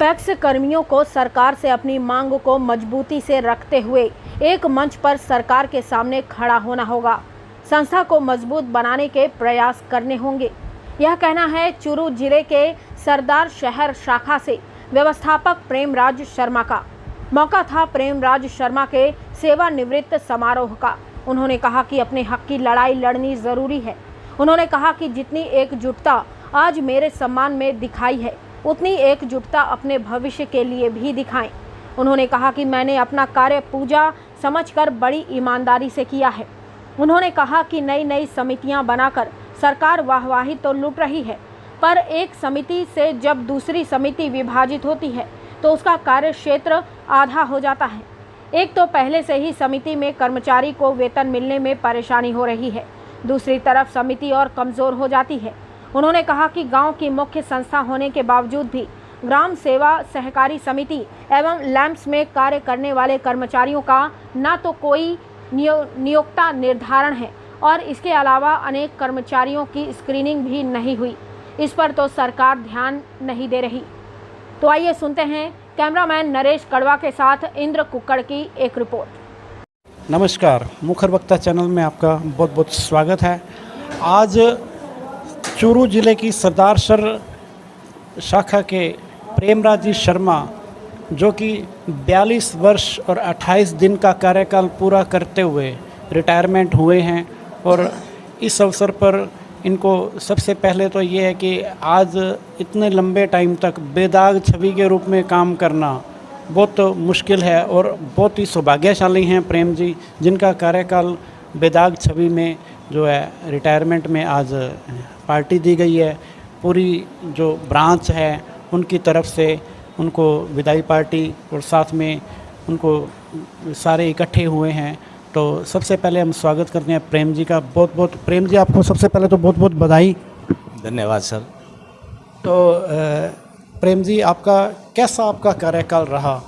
Apex कर्मियों को सरकार से अपनी मांग को मजबूती से रखते हुए एक मंच पर सरकार के सामने खड़ा होना होगा। संस्था को मजबूत बनाने के प्रयास करने होंगे। यह कहना है चूरू जिले के सरदार शहर शाखा से व्यवस्थापक प्रेमराज शर्मा का। मौका था प्रेमराज शर्मा के सेवानिवृत्त समारोह का। उन्होंने कहा कि अपने हक की लड़ाई लड़नी जरूरी है। उन्होंने कहा कि जितनी एकजुटता आज मेरे सम्मान में दिखाई है, उतनी एकजुटता अपने भविष्य के लिए भी दिखाएं। उन्होंने कहा कि मैंने अपना कार्य पूजा समझकर बड़ी ईमानदारी से किया है। उन्होंने कहा कि नई नई समितियां बनाकर सरकार वाहवाही तो लूट रही है, पर एक समिति से जब दूसरी समिति विभाजित होती है तो उसका कार्य क्षेत्र आधा हो जाता है। एक तो पहले से ही समिति में कर्मचारी को वेतन मिलने में परेशानी हो रही है, दूसरी तरफ समिति और कमज़ोर हो जाती है। उन्होंने कहा कि गांव की मुख्य संस्था होने के बावजूद भी ग्राम सेवा सहकारी समिति एवं लैंप्स में कार्य करने वाले कर्मचारियों का न तो कोई नियोक्ता निर्धारण है और इसके अलावा अनेक कर्मचारियों की स्क्रीनिंग भी नहीं हुई। इस पर तो सरकार ध्यान नहीं दे रही। तो आइए सुनते हैं कैमरामैन नरेश कड़वा के साथ इंद्र कुक्कड़ की एक रिपोर्ट। नमस्कार, मुखर वक्ता चैनल में आपका बहुत बहुत स्वागत है। आज चूरू जिले की सरदार शहर शाखा के प्रेमराज जी शर्मा, जो कि 42 वर्ष और 28 दिन का कार्यकाल पूरा करते हुए रिटायरमेंट हुए हैं, और इस अवसर पर इनको सबसे पहले तो ये है कि आज इतने लंबे टाइम तक बेदाग छवि के रूप में काम करना बहुत मुश्किल है, और बहुत ही सौभाग्यशाली हैं प्रेम जी, जिनका कार्यकाल बेदाग छवि में जो है रिटायरमेंट में आज पार्टी दी गई है। पूरी जो ब्रांच है उनकी तरफ से उनको विदाई पार्टी और साथ में उनको सारे इकट्ठे हुए हैं। तो सबसे पहले हम स्वागत करते हैं प्रेम जी का। बहुत बहुत प्रेम जी, आपको सबसे पहले तो बहुत बहुत बधाई। धन्यवाद सर। तो प्रेम जी, कैसा आपका कार्यकाल रहा,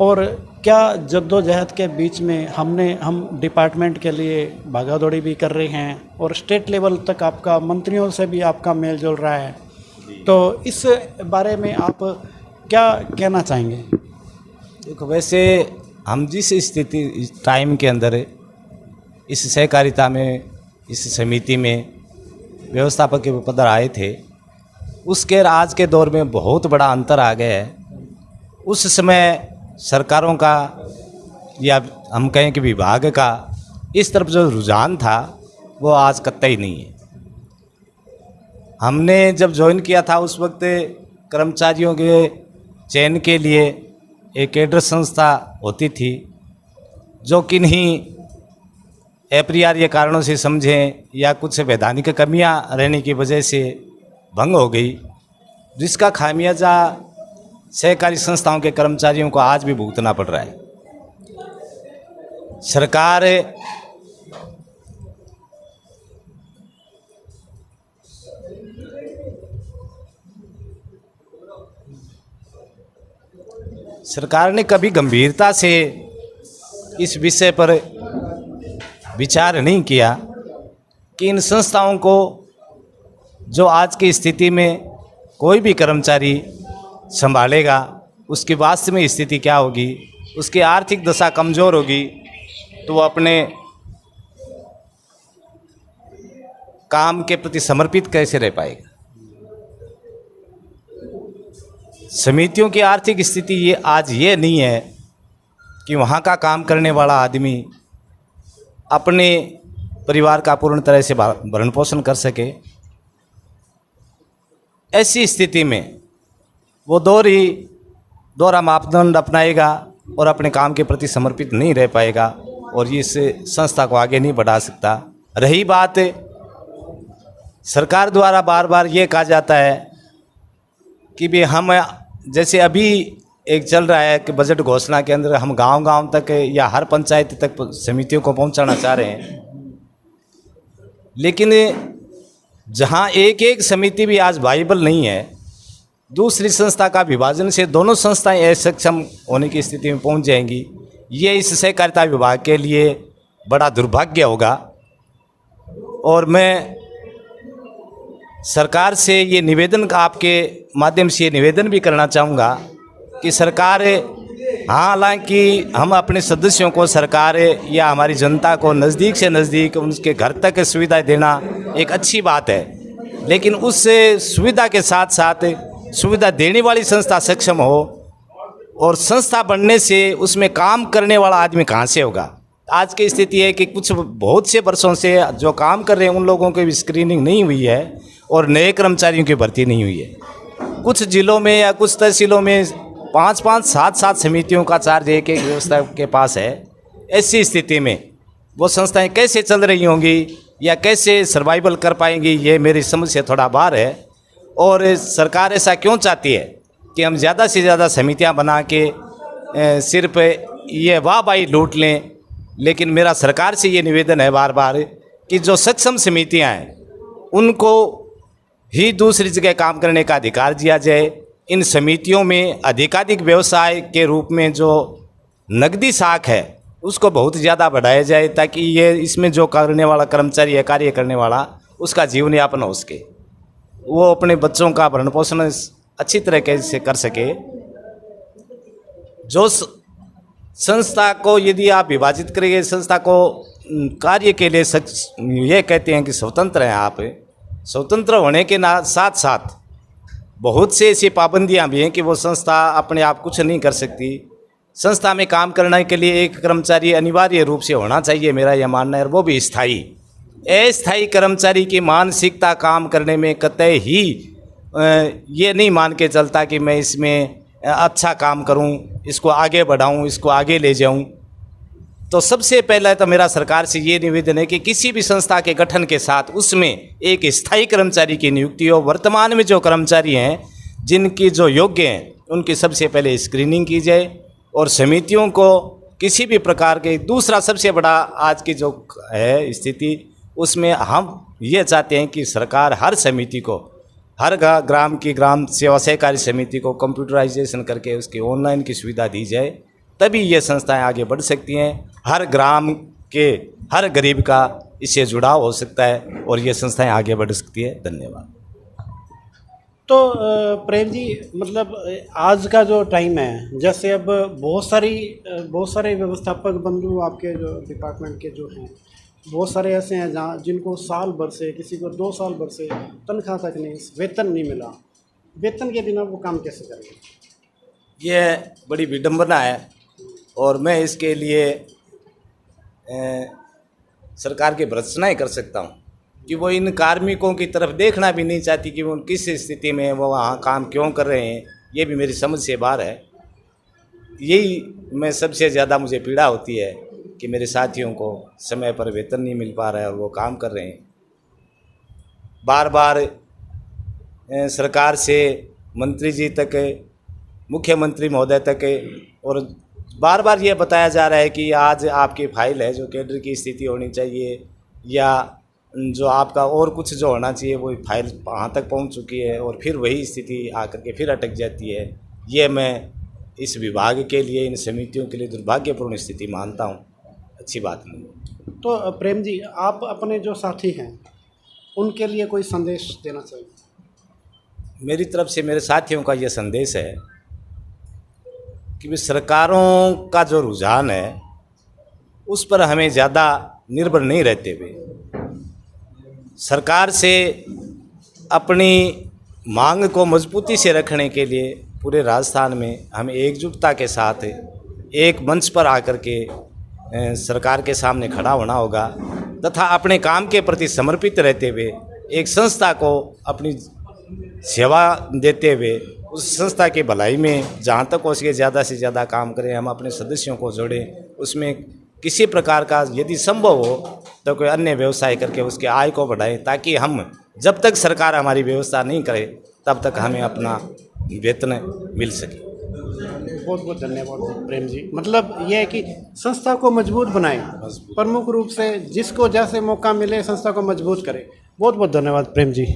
और क्या जद्दोजहद के बीच में हम डिपार्टमेंट के लिए भागा दौड़ी भी कर रहे हैं, और स्टेट लेवल तक आपका मंत्रियों से भी आपका मेल जोल रहा है, तो इस बारे में आप क्या कहना चाहेंगे? देखो, वैसे हम जिस स्थिति इस टाइम के अंदर इस सहकारिता में, इस समिति में व्यवस्थापक के पद आए थे, उसके आज के दौर में बहुत बड़ा अंतर आ गया है। उस समय सरकारों का या हम कहें कि विभाग का इस तरफ जो रुझान था वो आज कतई नहीं है। हमने जब ज्वाइन किया था उस वक्त कर्मचारियों के चयन के लिए एक कैडर संस्था होती थी, जो किन्हीं अपरिहार्य कारणों से समझें या कुछ वैधानिक कमियां रहने की वजह से भंग हो गई, जिसका खामियाजा सहकारी संस्थाओं के कर्मचारियों को आज भी भुगतना पड़ रहा है। सरकार ने कभी गंभीरता से इस विषय पर विचार नहीं किया कि इन संस्थाओं को, जो आज की स्थिति में कोई भी कर्मचारी संभालेगा, उसकी वास्तव में स्थिति क्या होगी, उसकी आर्थिक दशा कमज़ोर होगी तो वो अपने काम के प्रति समर्पित कैसे रह पाएगा। समितियों की आर्थिक स्थिति ये नहीं है कि वहाँ का काम करने वाला आदमी अपने परिवार का पूर्ण तरह से भरण पोषण कर सके। ऐसी स्थिति में वो दोहरा मापदंड अपनाएगा और अपने काम के प्रति समर्पित नहीं रह पाएगा, और इस संस्था को आगे नहीं बढ़ा सकता। रही बात, सरकार द्वारा बार बार ये कहा जाता है कि भी हम, जैसे अभी एक चल रहा है कि बजट घोषणा के अंदर हम गांव-गांव तक या हर पंचायत तक समितियों को पहुंचाना चाह रहे हैं, लेकिन जहां एक एक समिति भी आज वाइबल नहीं है, दूसरी संस्था का विभाजन से दोनों संस्थाएं असक्षम होने की स्थिति में पहुंच जाएंगी। ये इस सहकारिता विभाग के लिए बड़ा दुर्भाग्य होगा। और मैं सरकार से ये निवेदन, आपके माध्यम से ये निवेदन भी करना चाहूँगा कि सरकार, हालांकि हम अपने सदस्यों को, सरकार या हमारी जनता को नज़दीक से नज़दीक उनके घर तक सुविधाएं देना एक अच्छी बात है, लेकिन उस सुविधा के साथ साथ सुविधा देने वाली संस्था सक्षम हो, और संस्था बनने से उसमें काम करने वाला आदमी कहाँ से होगा। आज की स्थिति है कि कुछ बहुत से वर्षों से जो काम कर रहे हैं उन लोगों की भी स्क्रीनिंग नहीं हुई है और नए कर्मचारियों की भर्ती नहीं हुई है। कुछ जिलों में या कुछ तहसीलों में 5-5, 7-7 समितियों का चार्ज एक व्यवस्था के पास है। ऐसी स्थिति में वो संस्थाएं कैसे चल रही होंगी या कैसे सर्वाइवल कर पाएंगी, ये मेरी समझ से थोड़ा बाहर है। और सरकार ऐसा क्यों चाहती है कि हम ज़्यादा से ज़्यादा समितियां बना के सिर्फ ये वाहवाही लूट लें। लेकिन मेरा सरकार से ये निवेदन है बार बार कि जो सक्षम समितियां हैं उनको ही दूसरी जगह काम करने का अधिकार दिया जाए। इन समितियों में अधिकाधिक व्यवसाय के रूप में जो नकदी साख है उसको बहुत ज़्यादा बढ़ाया जाए, ताकि ये इसमें जो करने वाला कर्मचारी है, कार्य करने वाला, उसका जीवन यापन हो सके, वो अपने बच्चों का भरण पोषण अच्छी तरीके से कर सके। जो संस्था को यदि आप विभाजित करेंगे, संस्था को कार्य के लिए ये कहते हैं कि स्वतंत्र हैं आप, स्वतंत्र होने के साथ साथ बहुत से ऐसी पाबंदियां भी हैं कि वो संस्था अपने आप कुछ नहीं कर सकती। संस्था में काम करने के लिए एक कर्मचारी अनिवार्य रूप से होना चाहिए, मेरा यह मानना है, और वो भी स्थायी। अस्थायी कर्मचारी की मानसिकता काम करने में कतई ही ये नहीं मान के चलता कि मैं इसमें अच्छा काम करूं, इसको आगे बढ़ाऊं, इसको आगे ले जाऊं। तो सबसे पहले तो मेरा सरकार से ये निवेदन है कि किसी भी संस्था के गठन के साथ उसमें एक स्थायी कर्मचारी की नियुक्ति हो। वर्तमान में जो कर्मचारी हैं जिनकी जो योग्य हैं उनकी सबसे पहले स्क्रीनिंग की जाए, और समितियों को किसी भी प्रकार के, दूसरा सबसे बड़ा आज की जो है स्थिति, उसमें हम ये चाहते हैं कि सरकार हर समिति को, हर ग्राम की ग्राम सेवा सहकारी समिति को कंप्यूटराइजेशन करके उसकी ऑनलाइन की सुविधा दी जाए, तभी ये संस्थाएं आगे बढ़ सकती हैं। हर ग्राम के हर गरीब का इससे जुड़ाव हो सकता है और ये संस्थाएं आगे बढ़ सकती है। धन्यवाद। तो प्रेम जी, मतलब आज का जो टाइम है, जैसे अब बहुत सारे व्यवस्थापक बंधु आपके जो डिपार्टमेंट के जो हैं, बहुत सारे ऐसे हैं जहाँ जिनको साल भर से, किसी को 2 साल भर से तनख्वाह तक नहीं, वेतन नहीं मिला। वेतन के बिना वो काम कैसे करेंगे? ये बड़ी विडंबना है और मैं इसके लिए सरकार की भर्त्सना ही कर सकता हूँ कि वो इन कार्मिकों की तरफ देखना भी नहीं चाहती कि वो किस स्थिति में वो वहाँ काम क्यों कर रहे हैं। ये भी मेरी समझ से बाहर है। यही मैं सबसे ज़्यादा मुझे पीड़ा होती है कि मेरे साथियों को समय पर वेतन नहीं मिल पा रहा है और वो काम कर रहे हैं। बार बार सरकार से मंत्री जी तक, मुख्यमंत्री महोदय तक, और बार बार ये बताया जा रहा है कि आज आपकी फाइल है जो कैडर की स्थिति होनी चाहिए, या जो आपका और कुछ जो होना चाहिए वो फाइल वहाँ तक पहुँच चुकी है, और फिर वही स्थिति आकर के फिर अटक जाती है। ये मैं इस विभाग के लिए, इन समितियों के लिए दुर्भाग्यपूर्ण स्थिति मानता हूँ, अच्छी बात नहीं। तो प्रेम जी, आप अपने जो साथी हैं उनके लिए कोई संदेश देना चाहिए? मेरी तरफ से मेरे साथियों का ये संदेश है कि सरकारों का जो रुझान है उस पर हमें ज़्यादा निर्भर नहीं रहते हुए सरकार से अपनी मांग को मजबूती से रखने के लिए पूरे राजस्थान में हमें एकजुटता के साथ एक मंच पर आकर के सरकार के सामने खड़ा होना होगा, तथा अपने काम के प्रति समर्पित रहते हुए एक संस्था को अपनी सेवा देते हुए उस संस्था की भलाई में जहाँ तक हो सके ज़्यादा से ज़्यादा काम करें। हम अपने सदस्यों को जोड़ें, उसमें किसी प्रकार का यदि संभव हो तो कोई अन्य व्यवसाय करके उसके आय को बढ़ाएं, ताकि हम जब तक सरकार हमारी व्यवस्था नहीं करे तब तक हमें अपना वेतन मिल सके। बहुत बहुत धन्यवाद प्रेम जी। मतलब यह है कि संस्था को मजबूत बनाएं, प्रमुख रूप से जिसको जैसे मौका मिले संस्था को मजबूत करें। बहुत बहुत धन्यवाद प्रेम जी।